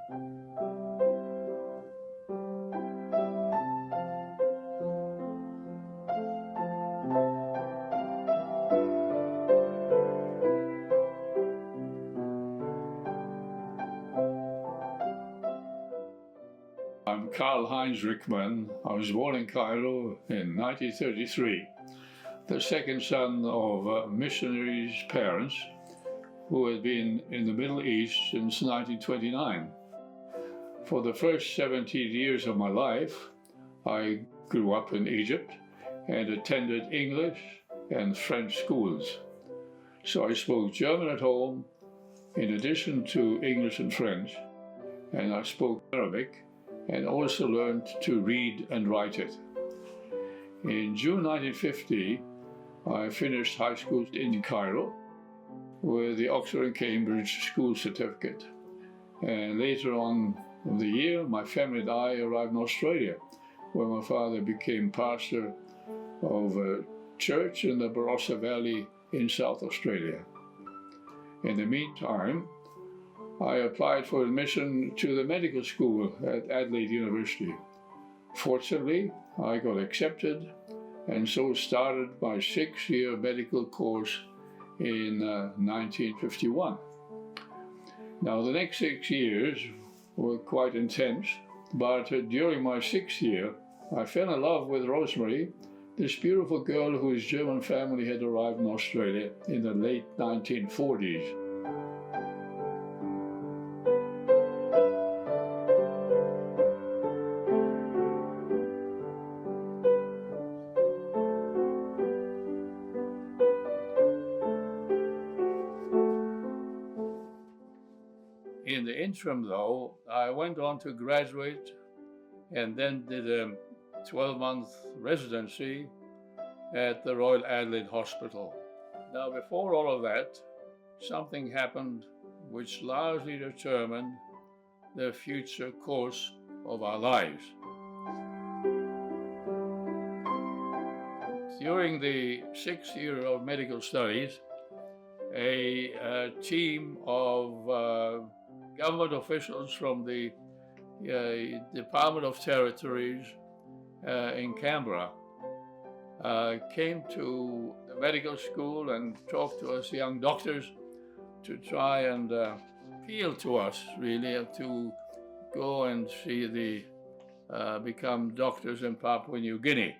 I'm Karl H. Rieckmann. I was born in Cairo in 1933, the second son of missionaries' parents who had been in the Middle East since 1929. For the first 17 years of my life, I grew up in Egypt and attended English and French schools. So I spoke German at home in addition to English and French, and I spoke Arabic and also learned to read and write it. In June 1950, I finished high school in Cairo with the Oxford and Cambridge school certificate. And later on in the year, my family and I arrived in Australia, where my father became pastor of a church in the Barossa Valley in South Australia. In the meantime, I applied for admission to the medical school at Adelaide University. Fortunately, I got accepted and so started my 6-year medical course in 1951. Now, the next 6 years were quite intense, but during my 6th year, I fell in love with Rosemary, this beautiful girl whose German family had arrived in Australia in the late 1940s. In the interim, though, I went on to graduate and then did a 12-month residency at the Royal Adelaide Hospital. Now, before all of that, something happened which largely determined the future course of our lives. During the 6th year of medical studies, a team of government officials from the Department of Territories in Canberra came to the medical school and talked to us young doctors to try and appeal to us, really, to go and see become doctors in Papua New Guinea.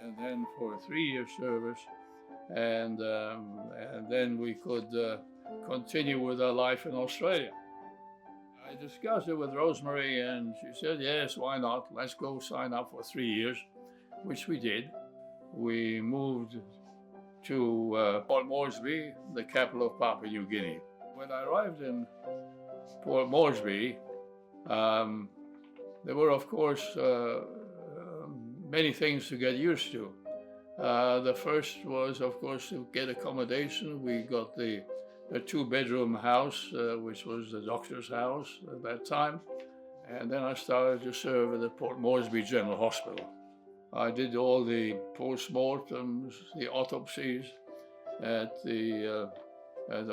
And then for a 3-year service, and then we could continue with our life in Australia. I discussed it with Rosemary and she said, yes, why not? Let's go sign up for 3 years, which we did. We moved to Port Moresby, the capital of Papua New Guinea. When I arrived in Port Moresby, there were, of course, many things to get used to. The first was, of course, to get accommodation. We got the 2-bedroom house, which was the doctor's house at that time. And then I started to serve at the Port Moresby General Hospital. I did all the post-mortems, the autopsies at the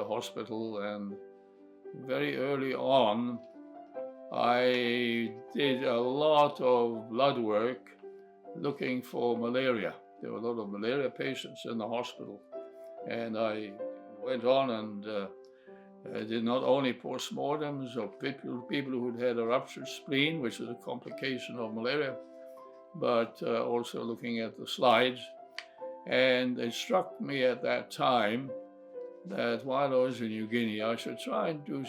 hospital, and very early on, I did a lot of blood work looking for malaria. There were a lot of malaria patients in the hospital, and I went on and did not only postmortems of people who had a ruptured spleen, which is a complication of malaria, but also looking at the slides. And it struck me at that time that while I was in New Guinea, I should try and do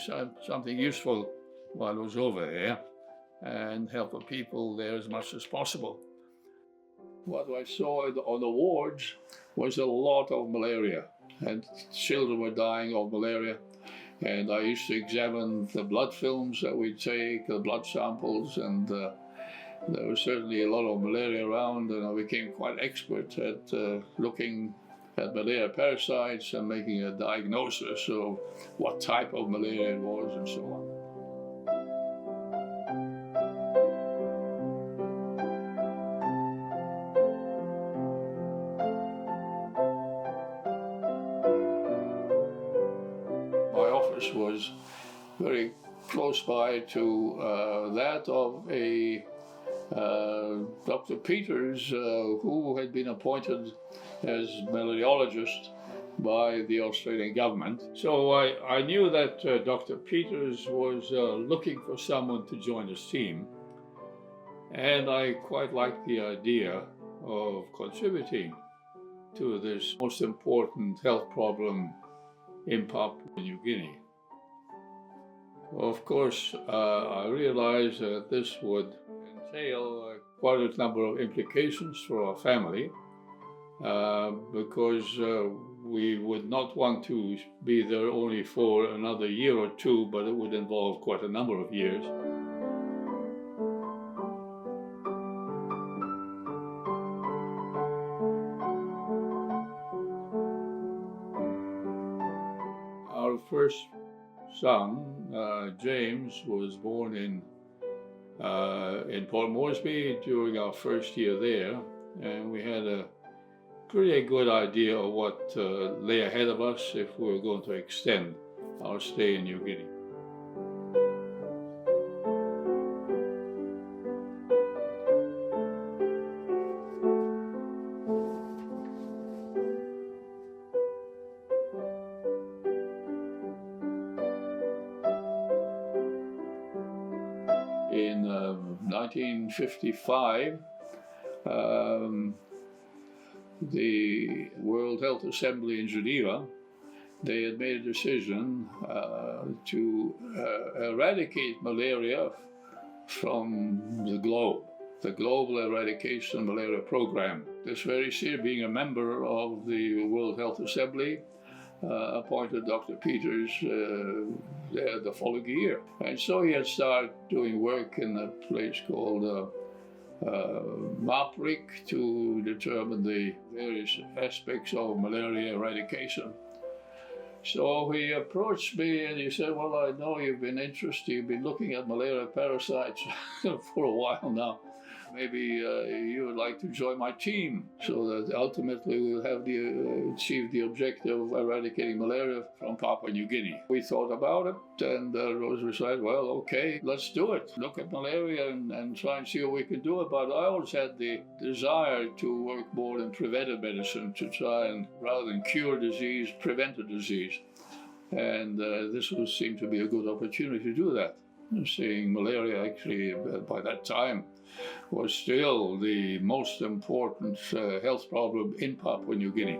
something useful while I was over there and help the people there as much as possible. What I saw on the wards was a lot of malaria, and children were dying of malaria. And I used to examine the blood films that we take, the blood samples, and there was certainly a lot of malaria around, and I became quite expert at looking at malaria parasites and making a diagnosis of what type of malaria it was and so on. My office was very close by to that of a Dr. Peters, who had been appointed as malariologist by the Australian government. So I knew that Dr. Peters was looking for someone to join his team, and I quite liked the idea of contributing to this most important health problem in Papua New Guinea. Of course, I realized that this would entail quite a number of implications for our family, because we would not want to be there only for another year or two, but it would involve quite a number of years. Our first son, James, was born in Port Moresby during our first year there, and we had a pretty good idea of what lay ahead of us if we were going to extend our stay in New Guinea. In 1955, the World Health Assembly in Geneva, they had made a decision to eradicate malaria from the globe, the Global Eradication Malaria Program. This very year, being a member of the World Health Assembly, appointed Dr. Peters there the following year. And so he had started doing work in a place called MAPRIC to determine the various aspects of malaria eradication. So he approached me and he said, well, I know you've been interested, you've been looking at malaria parasites for a while now. Maybe you would like to join my team so that ultimately we'll have achieve the objective of eradicating malaria from Papua New Guinea. We thought about it, and Rose decided, well, okay, let's do it. Look at malaria and try and see what we can do about it. I always had the desire to work more in preventive medicine, to try and, rather than cure disease, prevent a disease. And this would seem to be a good opportunity to do that. Seeing malaria actually, by that time, was still the most important health problem in Papua New Guinea.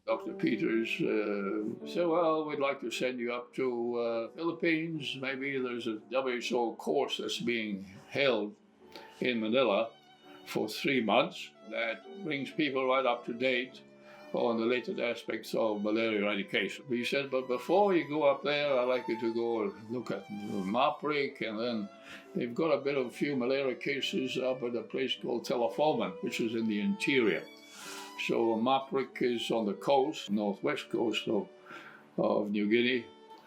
Dr. Peters said, well, we'd like to send you up to Philippines. Maybe there's a WHO course that's being held in Manila for 3 months that brings people right up to date on the latest aspects of malaria eradication. He said, but before you go up there, I'd like you to go look at MAPRIC, and then they've got a few malaria cases up at a place called Telefoman, which is in the interior. So MAPRIC is on the coast, northwest coast of New Guinea,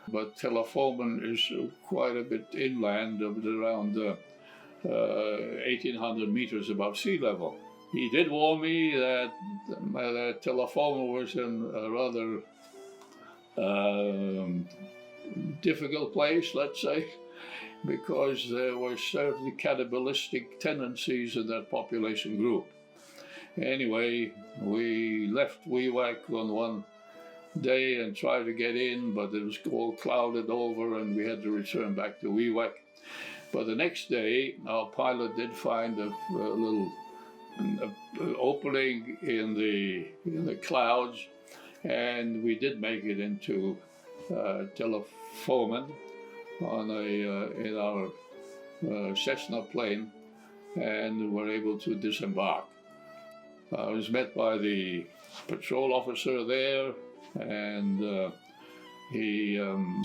but Telefoman is quite a bit inland, around 1,800 meters above sea level. He did warn me that Telefoman was in a rather difficult place, let's say, because there were certainly cannibalistic tendencies in that population group. Anyway, we left Wewak on one day and tried to get in, but it was all clouded over and we had to return back to Wewak. But the next day, our pilot did find a little opening in the clouds, and we did make it into telefoaming on in our Cessna plane, and were able to disembark. I was met by the patrol officer there, and he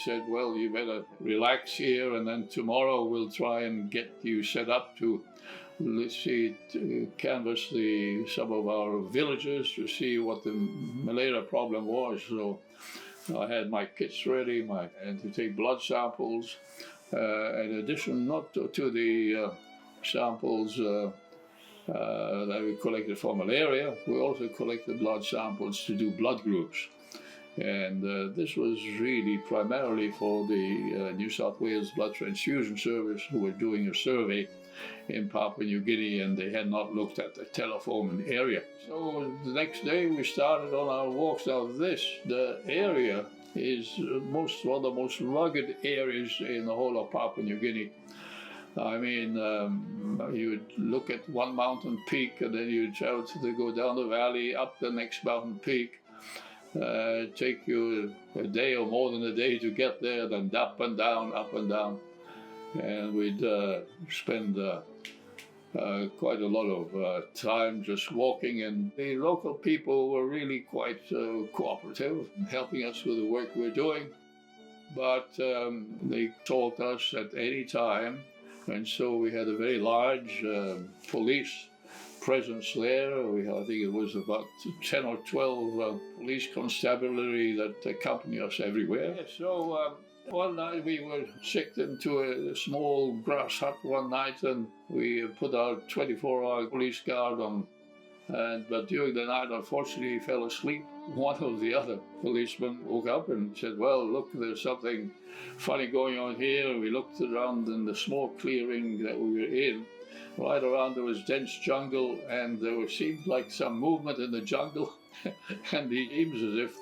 said, well, you better relax here, and then tomorrow we'll try and get you set up to, canvass some of our villages to see what the malaria problem was. So I had my kits ready, and to take blood samples. In addition, not to the samples that we collected for malaria, we also collected blood samples to do blood groups. And this was really primarily for the New South Wales Blood Transfusion Service, who were doing a survey in Papua New Guinea, and they had not looked at the telefoaming area. So the next day we started on our walks. Now the area is one of the most rugged areas in the whole of Papua New Guinea. I mean, you would look at one mountain peak, and then you'd travel to go down the valley, up the next mountain peak. Take you a day or more than a day to get there, then up and down, and we'd spend quite a lot of time just walking, and the local people were really quite cooperative in helping us with the work we're doing, but they told us at any time, and so we had a very large police presence there. I think it was about 10 or 12 police constabulary that accompany us everywhere. So one night we were sicked into a small grass hut one night, and we put our 24-hour police guard on. But during the night, unfortunately, he fell asleep. One of the other policemen woke up and said, well, look, there's something funny going on here. We looked around in the small clearing that we were in. Right around there was dense jungle, and there seemed like some movement in the jungle. And it seems as if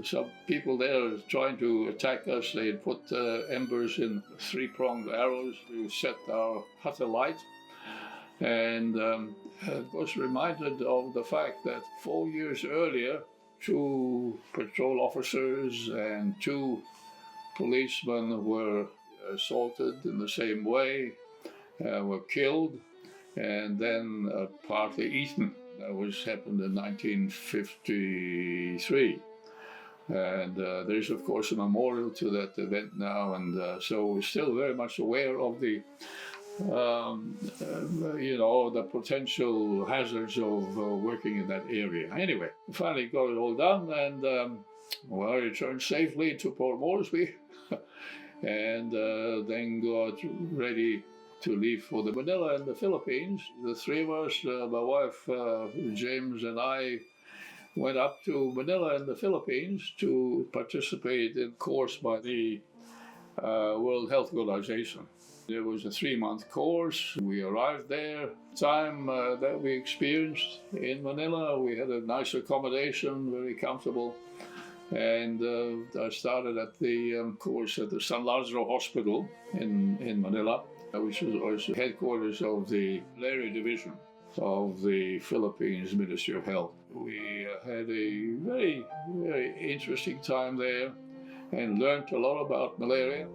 some people there were trying to attack us. They had put embers in three-pronged arrows to set our hut alight. And I was reminded of the fact that 4 years earlier, 2 patrol officers and 2 policemen were assaulted in the same way, were killed, and then partly eaten. That happened in 1953. And there is, of course, a memorial to that event now, and so we're still very much aware of the the potential hazards of working in that area. Anyway, finally got it all done, and I returned safely to Port Moresby, and then got ready to leave for the Manila and the Philippines. The 3 of us, my wife James and I, went up to Manila and the Philippines to participate in a course by the World Health Organization. It was a 3-month course. We arrived there. Time that we experienced in Manila, we had a nice accommodation, very comfortable. And I started at the course at the San Lazaro Hospital in Manila, which was also headquarters of the malaria division of the Philippines Ministry of Health. We had a very, very interesting time there and learned a lot about malaria.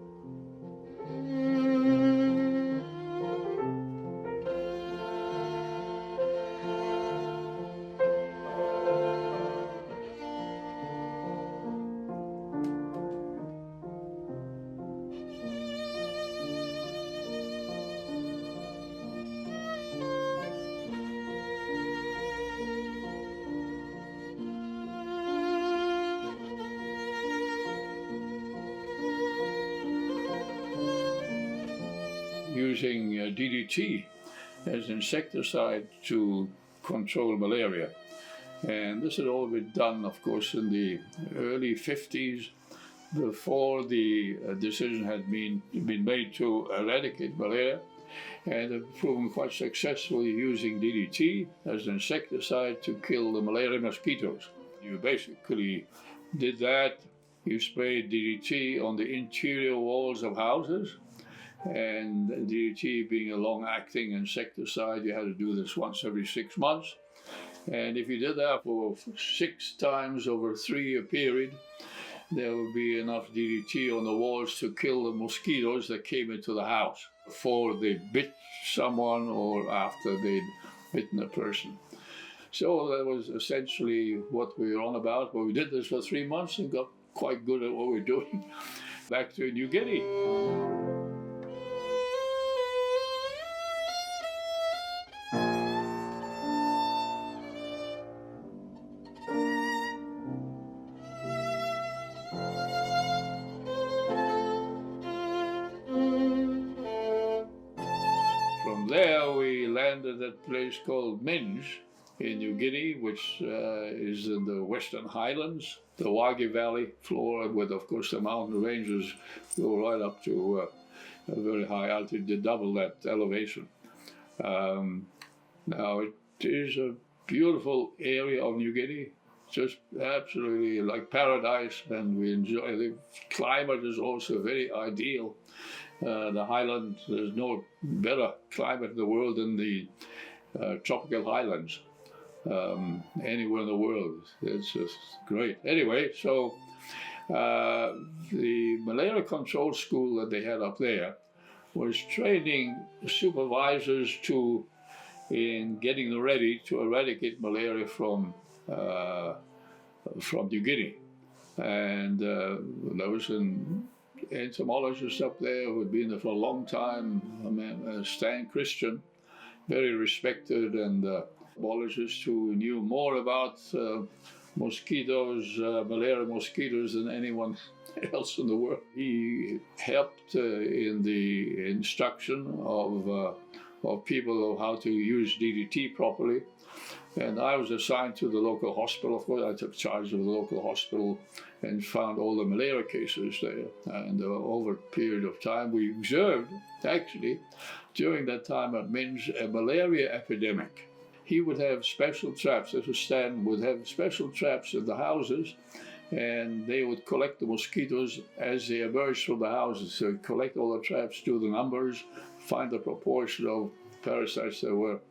Using DDT as insecticide to control malaria. And this had all been done, of course, in the early 50s, before the decision had been made to eradicate malaria, and have proven quite successful using DDT as an insecticide to kill the malaria mosquitoes. You basically did that. You sprayed DDT on the interior walls of houses, And DDT being a long-acting insecticide, you had to do this once every 6 months. And if you did that for 6 times over a 3-year period, there would be enough DDT on the walls to kill the mosquitoes that came into the house before they bit someone or after they'd bitten a person. So that was essentially what we were on about. But we did this for 3 months and got quite good at what we were doing. Back to New Guinea. From there, we landed at a place called Minge in New Guinea, which is in the Western Highlands, the Wagi Valley floor, with, of course, the mountain ranges go right up to a very high altitude, double that elevation. Now, it is a beautiful area of New Guinea, just absolutely like paradise, and we enjoy the climate is also very ideal. The highlands, there's no better climate in the world than the tropical highlands. Anywhere in the world, it's just great. Anyway, so the malaria control school that they had up there was training supervisors in getting them ready to eradicate malaria from New Guinea. And there was an entomologist up there who had been there for a long time, Stan Christian, very respected, and entomologist who knew more about mosquitoes, malaria mosquitoes, than anyone else in the world. He helped in the instruction of people of how to use DDT properly. And I was assigned to the local hospital. Of course, I took charge of the local hospital and found all the malaria cases there. And over a period of time, we observed, actually, during that time at Minge, a malaria epidemic. He would have special traps, as Stan would have special traps in the houses, and they would collect the mosquitoes as they emerged from the houses. So collect all the traps, do the numbers, find the proportion of parasites that were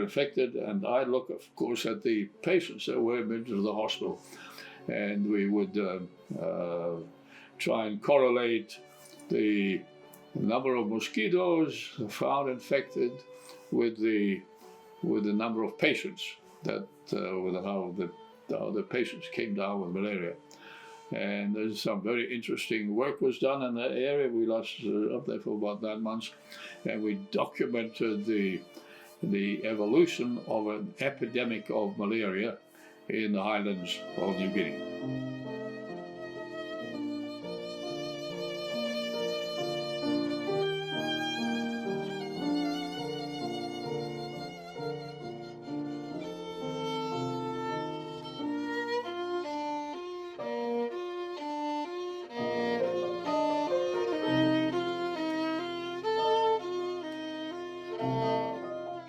infected, and I look, of course, at the patients that were admitted to the hospital, and we would try and correlate the number of mosquitoes found infected with the number of patients that how the patients came down with malaria. And there's some very interesting work was done in that area. We lost up there for about 9 months, and we documented the evolution of an epidemic of malaria in the highlands of New Guinea.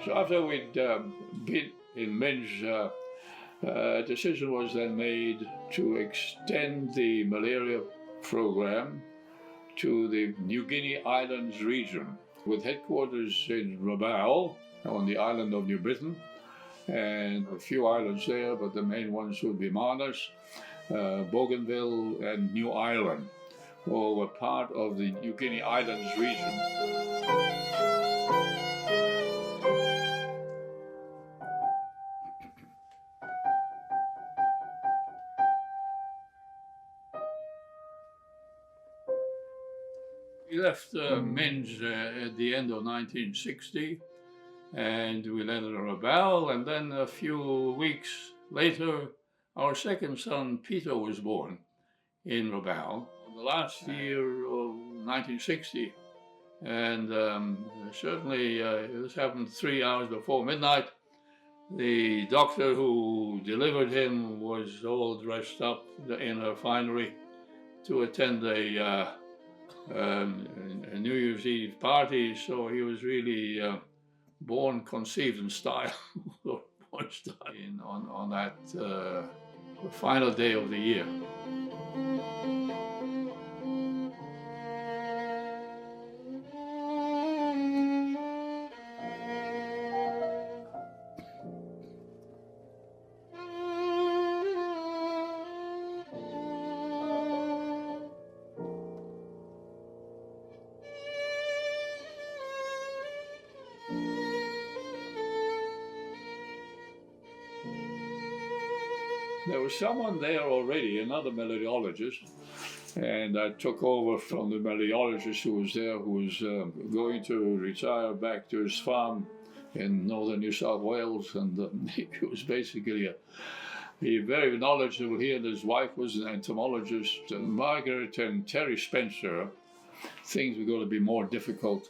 So after we'd been in Minge, a decision was then made to extend the malaria program to the New Guinea Islands region, with headquarters in Rabaul on the island of New Britain, and a few islands there, but the main ones would be Manus, Bougainville, and New Ireland, all were part of the New Guinea Islands region. We left Minge at the end of 1960, and we landed in Rabaul, and then a few weeks later, our second son, Peter, was born in Rabaul, the last year of 1960. And certainly, this happened 3 hours before midnight. The doctor who delivered him was all dressed up in her finery to attend a New Year's Eve party, so he was really born, conceived in style, on that final day of the year. There was someone there already, another malariologist, and I took over from the malariologist who was there, who was going to retire back to his farm in northern New South Wales, and he was basically very knowledgeable here, and his wife was an entomologist. And Margaret and Terry Spencer, things were going to be more difficult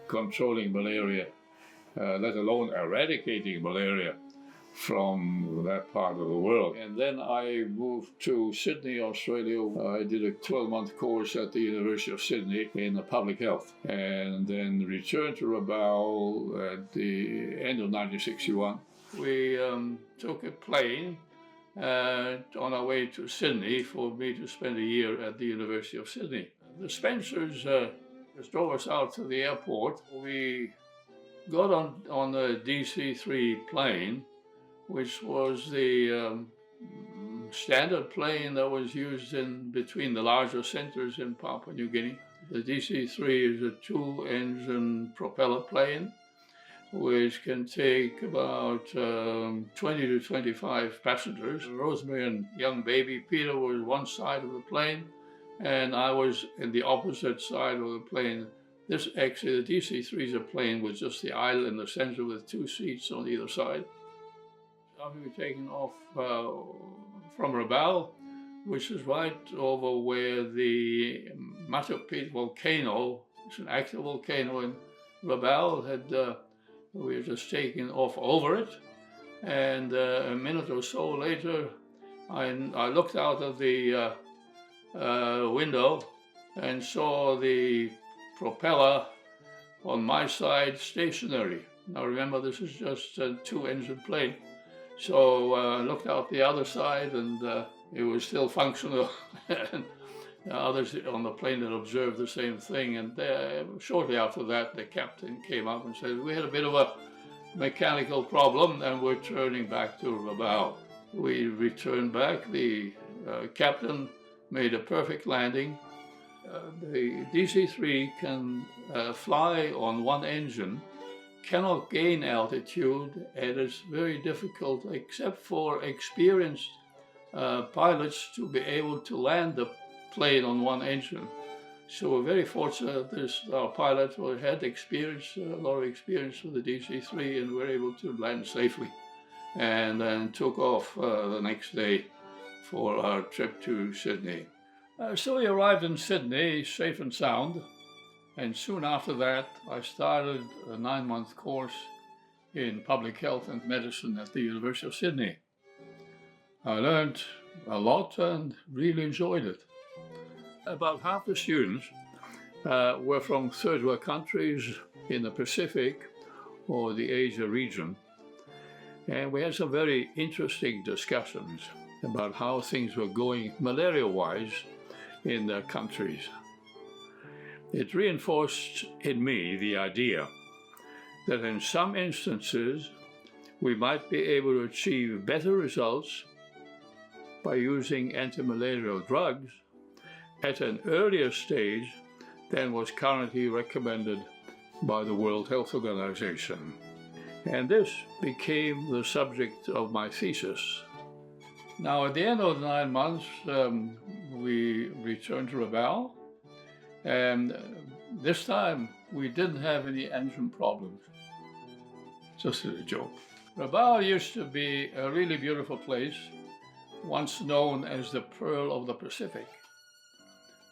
controlling malaria, let alone eradicating malaria from that part of the world. And then I moved to Sydney, Australia. I did a 12-month course at the University of Sydney in public health, and then returned to Rabaul at the end of 1961. We took a plane on our way to Sydney for me to spend a year at the University of Sydney. The Spencers just drove us out to the airport. We got on the DC-3 plane, which was the standard plane that was used in between the larger centers in Papua New Guinea. The DC-3 is a two-engine propeller plane, which can take about 20 to 25 passengers. Rosemary and young baby Peter was one side of the plane, and I was in the opposite side of the plane. This actually, the DC-3 is a plane with just the aisle in the center with two seats on either side. After we were taken off from Rabaul, which is right over where the Matapit volcano, it's an active volcano in Rabaul, we were just taken off over it, and a minute or so later, I looked out of the window and saw the propeller on my side stationary. Now remember, this is just a two-engine plane. So I looked out the other side, and it was still functional. And others on the plane that observed the same thing. And shortly after that, the captain came up and said, we had a bit of a mechanical problem, and we're turning back to Rabaul. We returned back. The captain made a perfect landing. The DC-3 can fly on one engine, cannot gain altitude, and it's very difficult, except for experienced pilots, to be able to land the plane on one engine. So we're very fortunate our pilot had experience, a lot of experience with the DC-3, and were able to land safely, and then took off the next day for our trip to Sydney. So we arrived in Sydney safe and sound. And soon after that, I started a 9-month course in public health and medicine at the University of Sydney. I learned a lot and really enjoyed it. About half the students were from third world countries in the Pacific or the Asia region. And we had some very interesting discussions about how things were going malaria-wise in their countries. It reinforced in me the idea that in some instances we might be able to achieve better results by using antimalarial drugs at an earlier stage than was currently recommended by the World Health Organization. And this became the subject of my thesis. Now, at the end of the 9 months, we returned to Rabaul. And this time, we didn't have any engine problems. Just a joke. Rabaul used to be a really beautiful place, once known as the Pearl of the Pacific.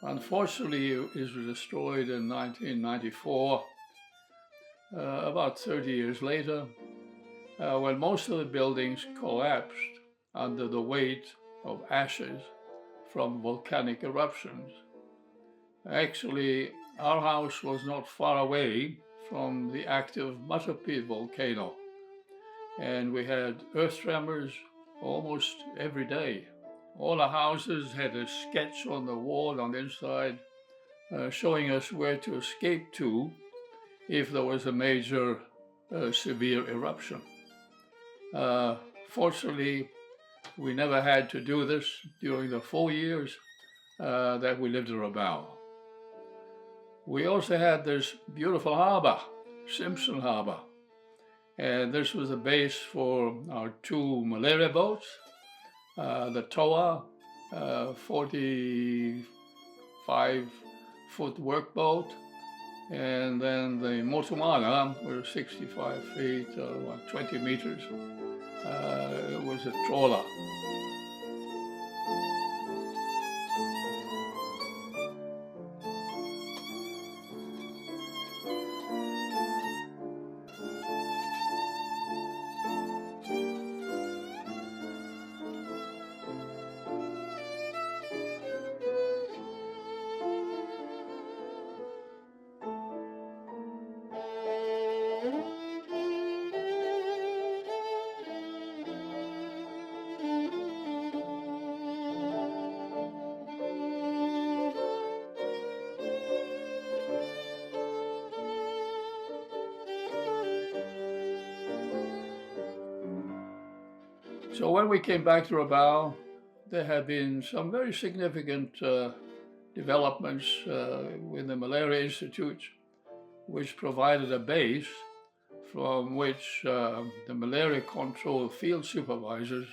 Unfortunately, it was destroyed in 1994, about 30 years later, when most of the buildings collapsed under the weight of ashes from volcanic eruptions. Actually, our house was not far away from the active Matapit volcano, and we had earth tremors almost every day. All the houses had a sketch on the wall on the inside showing us where to escape to if there was a major severe eruption. Fortunately, we never had to do this during the 4 years that we lived in Rabaul. We also had this beautiful harbor, Simpson Harbor, And this was the base for our 2 malaria boats, the Toa, 45-foot workboat, and then the Motumana was 65 feet, 20 meters. It was a trawler. So when we came back to Rabaul, there had been some very significant developments with the Malaria Institute, which provided a base from which the malaria control field supervisors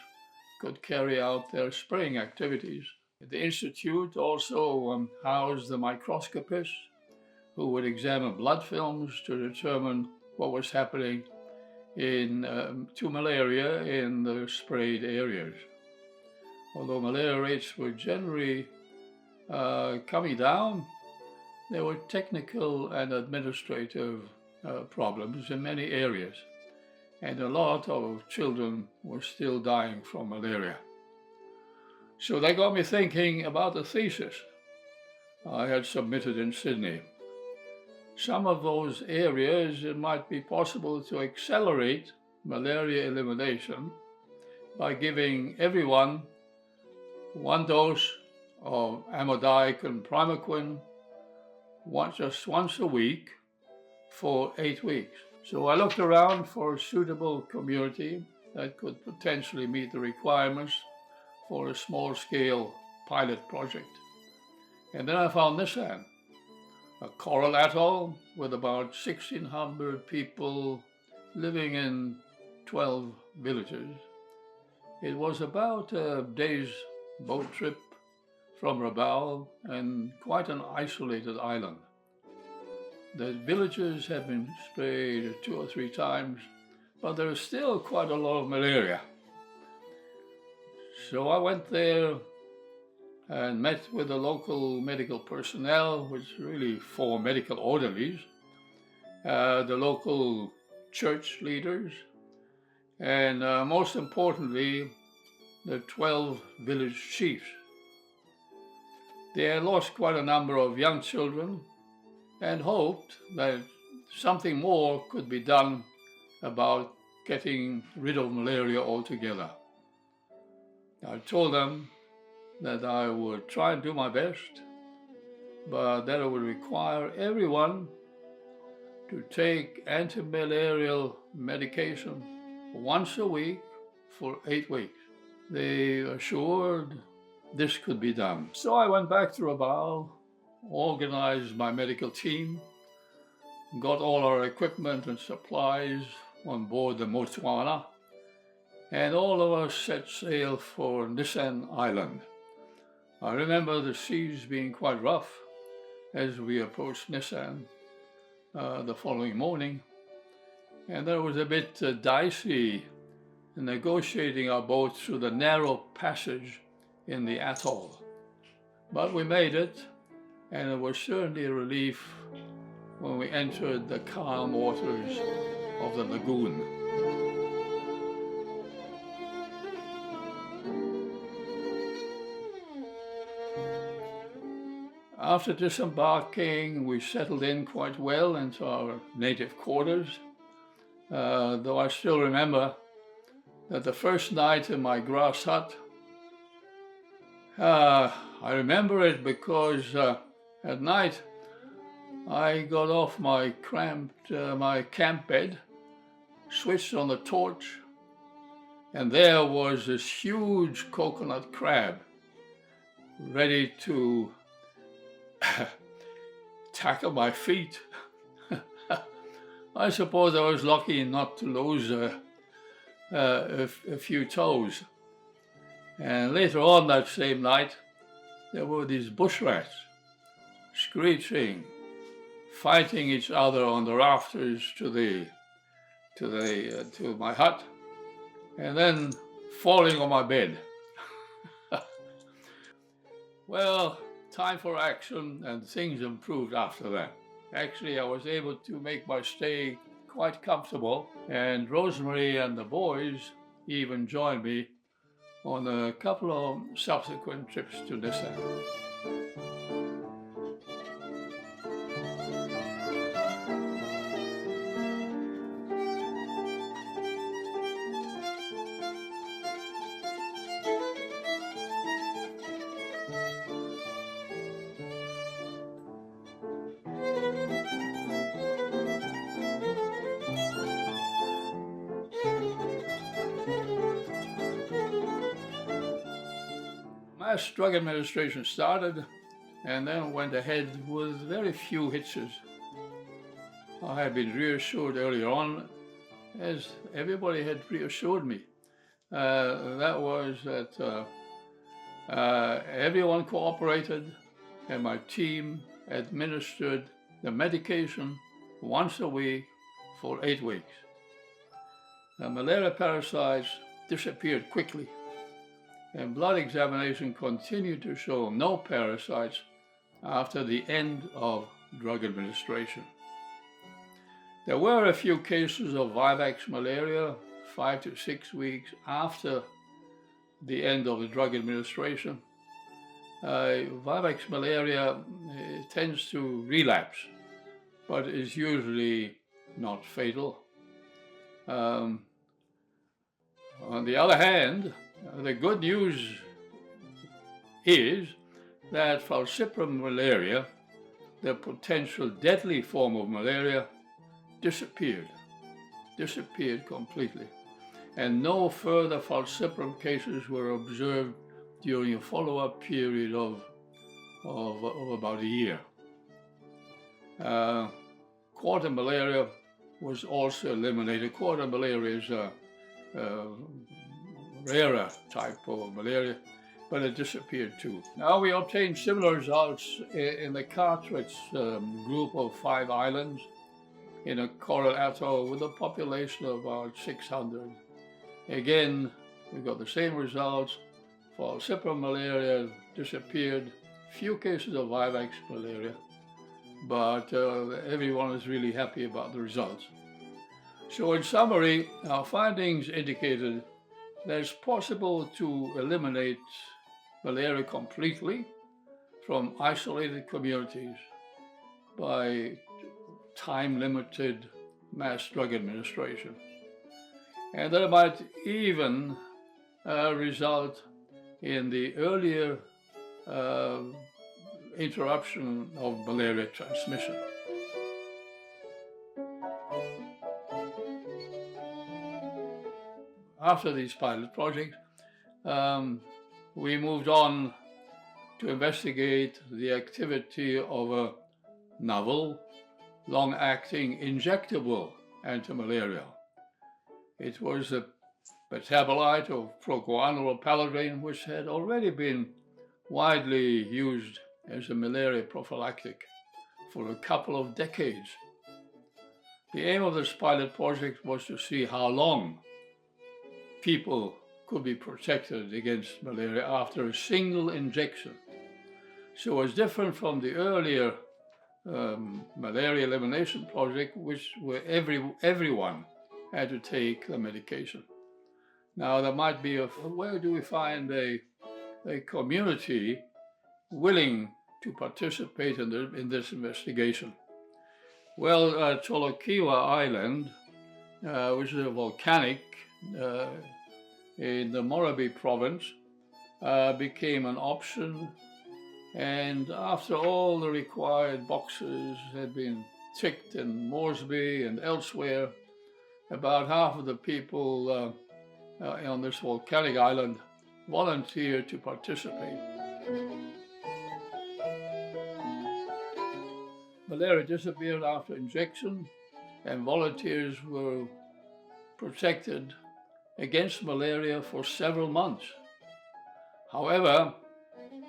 could carry out their spraying activities. The Institute also housed the microscopists who would examine blood films to determine what was happening to malaria in the sprayed areas. Although malaria rates were generally coming down, there were technical and administrative problems in many areas, and a lot of children were still dying from malaria. So that got me thinking about the thesis I had submitted in Sydney. Some of those areas, it might be possible to accelerate malaria elimination by giving everyone 1 dose of amodiac and primaquine just once a week for 8 weeks. So I looked around for a suitable community that could potentially meet the requirements for a small-scale pilot project. And then I found Nissan, a coral atoll with about 1,600 people living in 12 villages. It was about a day's boat trip from Rabaul and quite an isolated island. The villages have been sprayed 2 or 3 times, but there is still quite a lot of malaria. So I went there and met with the local medical personnel, which is really 4 medical orderlies, the local church leaders, and most importantly, the 12 village chiefs. They had lost quite a number of young children and hoped that something more could be done about getting rid of malaria altogether. I told them that I would try and do my best, but that it would require everyone to take antimalarial medication once a week for 8 weeks. They assured this could be done. So I went back to Rabaul, organized my medical team, got all our equipment and supplies on board the Motuana, and all of us set sail for Nissan Island. I remember the seas being quite rough as we approached Nissan the following morning, and that was a bit dicey negotiating our boat through the narrow passage in the atoll. But we made it, and it was certainly a relief when we entered the calm waters of the lagoon. After disembarking, we settled in quite well into our native quarters, though I still remember that the first night in my grass hut, I remember it because at night I got off my camp bed, switched on the torch, and there was this huge coconut crab ready to tackle my feet. I suppose I was lucky not to lose a few toes. And later on that same night, there were these bush rats screeching, fighting each other on the rafters to my hut, and then falling on my bed. Well, time for action, and things improved after that. Actually, I was able to make my stay quite comfortable, and Rosemary and the boys even joined me on a couple of subsequent trips to Nissa. Mass drug administration started and then went ahead with very few hitches. I had been reassured earlier on, as everybody had reassured me. That was that everyone cooperated and my team administered the medication once a week for 8 weeks. The malaria parasites disappeared quickly, and blood examination continued to show no parasites after the end of drug administration. There were a few cases of vivax malaria 5 to 6 weeks after the end of the drug administration. Vivax malaria tends to relapse, but is usually not fatal. On the other hand, the good news is that falciparum malaria, the potential deadly form of malaria, disappeared completely, and no further falciparum cases were observed during a follow-up period of about a year. Quarter malaria was also eliminated. Quarter malaria is a rarer type of malaria, but it disappeared too. Now we obtained similar results in the Cartwright group of 5 islands in a coral atoll with a population of about 600. Again, we got the same results. Falciparum malaria disappeared, few cases of vivax malaria, but everyone is really happy about the results. So in summary, our findings indicated that it's possible to eliminate malaria completely from isolated communities by time-limited mass drug administration, and that it might even result in the earlier interruption of malaria transmission. After these pilot projects, we moved on to investigate the activity of a novel, long-acting injectable antimalarial. It was a metabolite of proguanil pallidine, which had already been widely used as a malaria prophylactic for a couple of decades. The aim of this pilot project was to see how long people could be protected against malaria after a single injection. So it's different from the earlier malaria elimination project, where everyone had to take the medication. Now there might be where do we find a community willing to participate in this investigation? Well, Tolokiwa Island, which is a volcanic in the Morobe province, became an option, and after all the required boxes had been ticked in Moresby and elsewhere, about half of the people on this volcanic island volunteered to participate. Malaria disappeared after injection, and volunteers were protected against malaria for several months. However,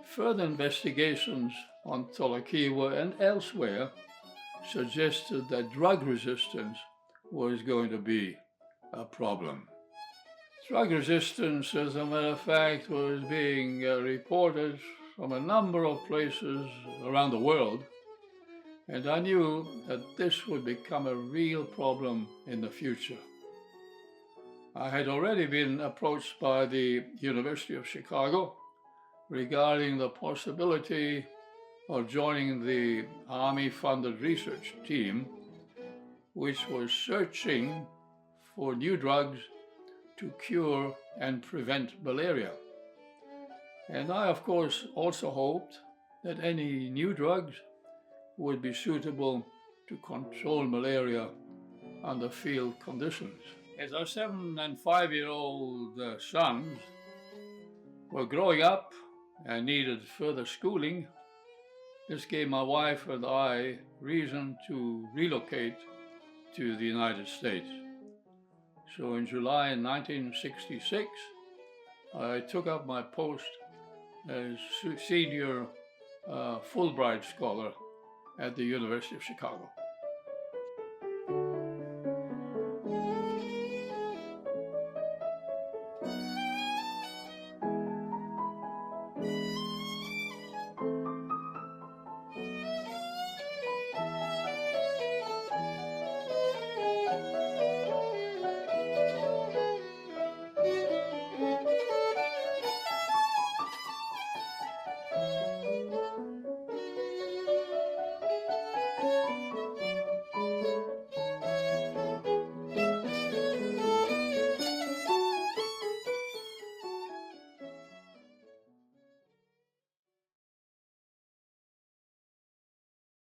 further investigations on Tolakiwa and elsewhere suggested that drug resistance was going to be a problem. Drug resistance, as a matter of fact, was being reported from a number of places around the world, and I knew that this would become a real problem in the future. I had already been approached by the University of Chicago regarding the possibility of joining the Army-funded research team, which was searching for new drugs to cure and prevent malaria. And I, of course, also hoped that any new drugs would be suitable to control malaria under field conditions. As our 7- and 5-year-old sons were growing up and needed further schooling, this gave my wife and I reason to relocate to the United States. So in July 1966, I took up my post as senior Fulbright scholar at the University of Chicago.